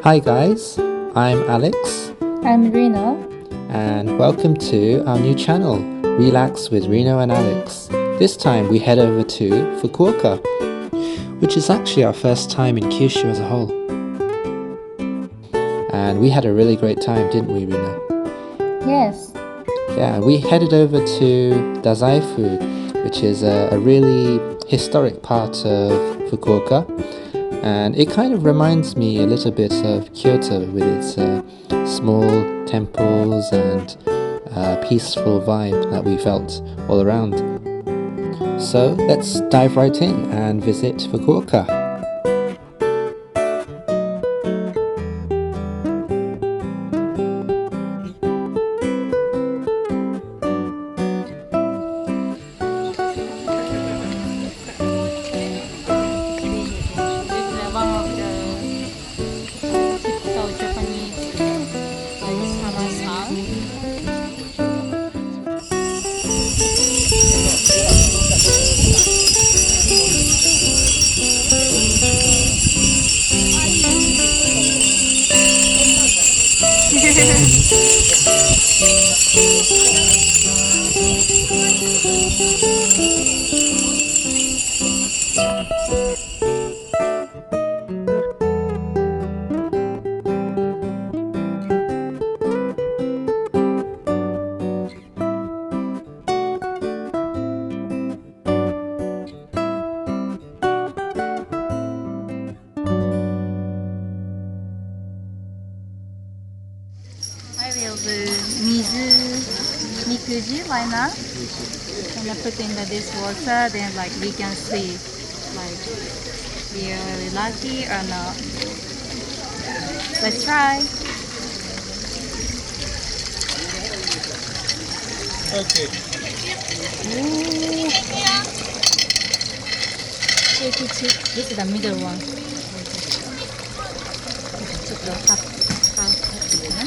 Hi guys, I'm Alex I'm Rena. and welcome to our new channel, Relax with Reno and Alex. This time we head over to Fukuoka, which is actually our first time in Kyushu as a whole. And we had a really great time, didn't we, Reno? Yes. Yeah, we headed over to Dazaifu, which is a really historic part of Fukuoka. And it kind of reminds me a little bit of Kyoto with its small temples and peaceful vibe that we felt all around. So let's dive right in and visit Fukuoka. One of the typical Japanese summer sound. I will do mizu mikuji right now. And I put in this water, then like we can see like we are really lucky or not. Let's try. Okay. Ooh. This is the middle one. ちょっとハッピーかな。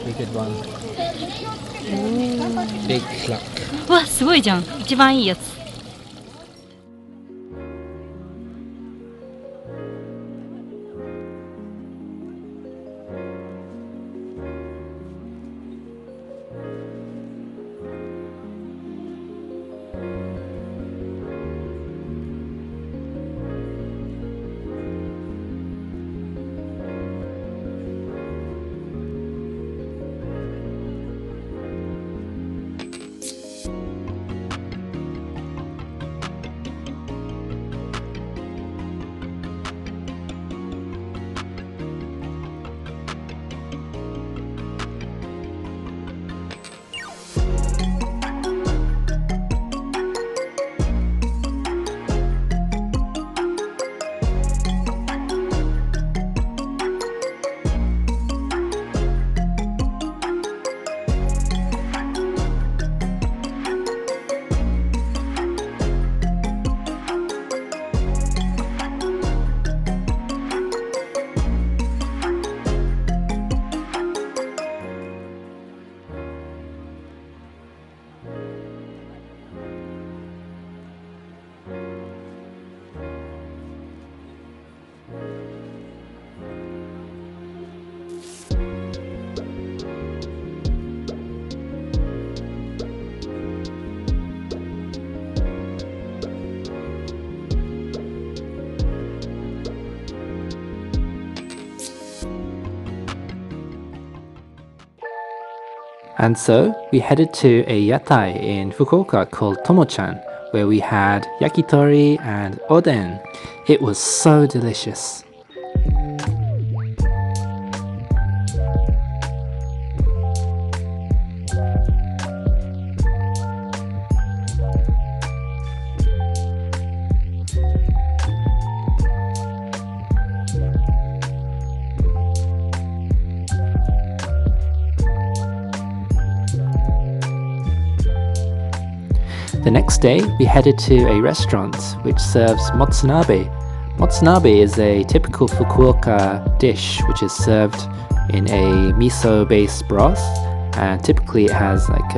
Big good one. Big cluck. うわ、すごいじゃん。一番いいやつ。And so we headed to a yatai in Fukuoka called Tomo-chan, where we had yakitori and oden. It was so delicious. The next day, we headed to a restaurant which serves motsunabe. Motsunabe is a typical Fukuoka dish which is served in a miso-based broth and typically it has like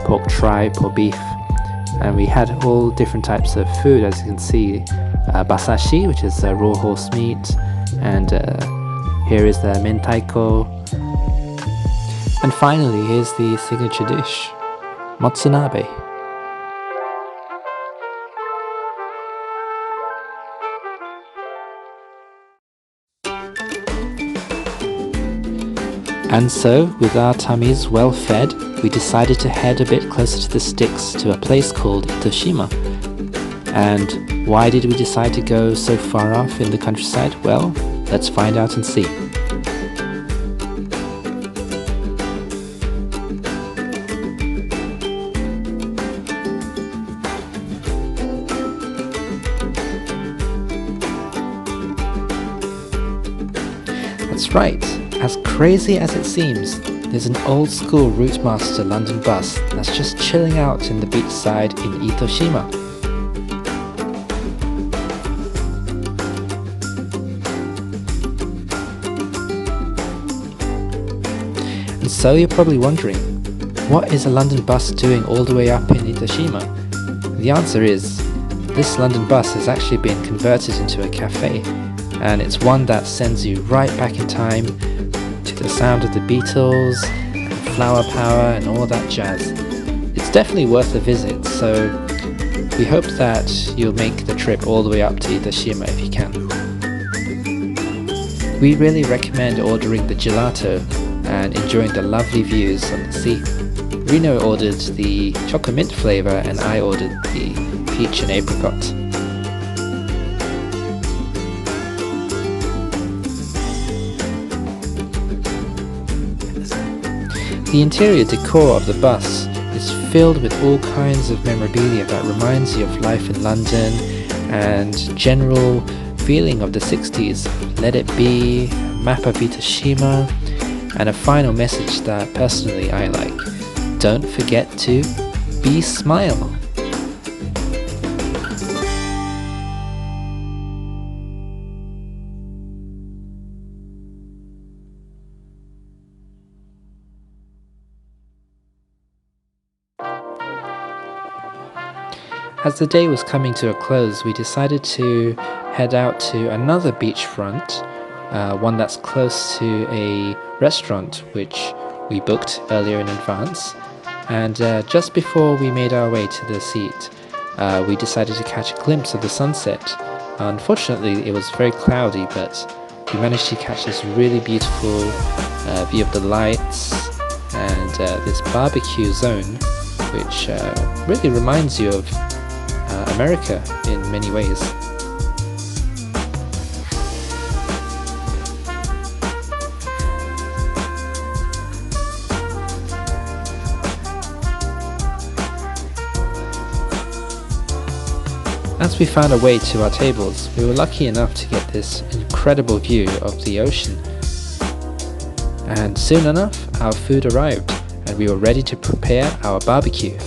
pork tripe or beef. And we had all different types of food, as you can see. Basashi, which is raw horse meat, and here is the mentaiko. And finally, here's the signature dish, motsunabe. And so, with our tummies well fed, we decided to head a bit closer to the sticks to a place called Itoshima. And why did we decide to go so far off in the countryside? Well, let's find out and see. That's right, as crazy as it seems, there's an old school Route Master London bus that's just chilling out in the beachside in Itoshima. And so you're probably wondering, what is a London bus doing all the way up in Itoshima? The answer is, this London bus has actually been converted into a cafe, and it's one that sends you right back in time to the sound of the Beatles, and flower power and all that jazz. It's definitely worth a visit, so we hope that you'll make the trip all the way up to Itoshima if you can. We really recommend ordering the gelato and enjoying the lovely views of the sea. Rino ordered the chocolate mint flavour and I ordered the peach and apricot. The interior decor of the bus is filled with all kinds of memorabilia that reminds you of life in London and general feeling of the 60s. Let It Be, a map of Itoshima, and a final message that personally I like. Don't forget to be smile. As the day was coming to a close, we decided to head out to another beachfront, one that's close to a restaurant which we booked earlier in advance. And just before we made our way to the seat, we decided to catch a glimpse of the sunset. Unfortunately, it was very cloudy, but we managed to catch this really beautiful view of the lights and this barbecue zone, which really reminds you of America in many ways. As we found our way to our tables, we were lucky enough to get this incredible view of the ocean. And soon enough, our food arrived, and we were ready to prepare our barbecue.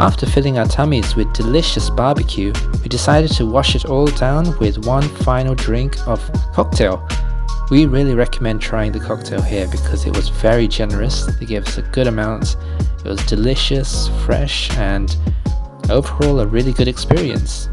After filling our tummies with delicious barbecue, we decided to wash it all down with one final drink of cocktail. We really recommend trying the cocktail here because it was very generous. They gave us a good amount. It was delicious, fresh, and overall a really good experience.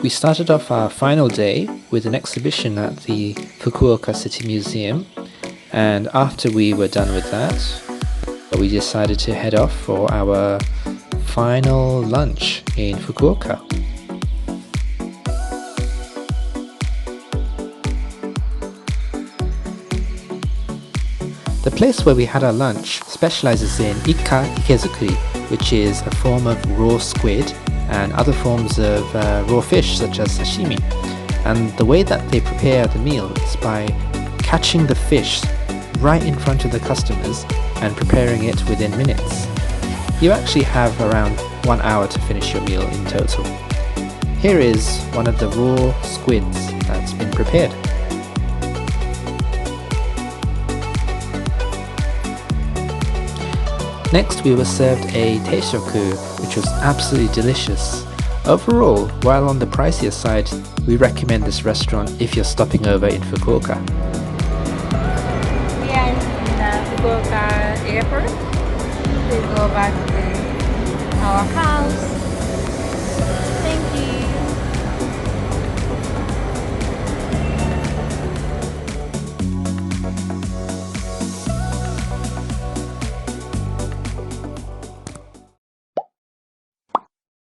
We started off our final day with an exhibition at the Fukuoka City Museum, and after we were done with that, we decided to head off for our final lunch in Fukuoka. The place where we had our lunch specializes in ikka ikezukuri, which is a form of raw squid and other forms of raw fish such as sashimi. And the way that they prepare the meal is by catching the fish right in front of the customers and preparing it within minutes. You actually have around 1 hour to finish your meal in total. Here is one of the raw squids that's been prepared. Next we were served a teishoku, which was absolutely delicious. Overall, while on the pricier side, we recommend this restaurant if you're stopping over in Fukuoka. We are in the Fukuoka airport. We go back to our house. Thank you.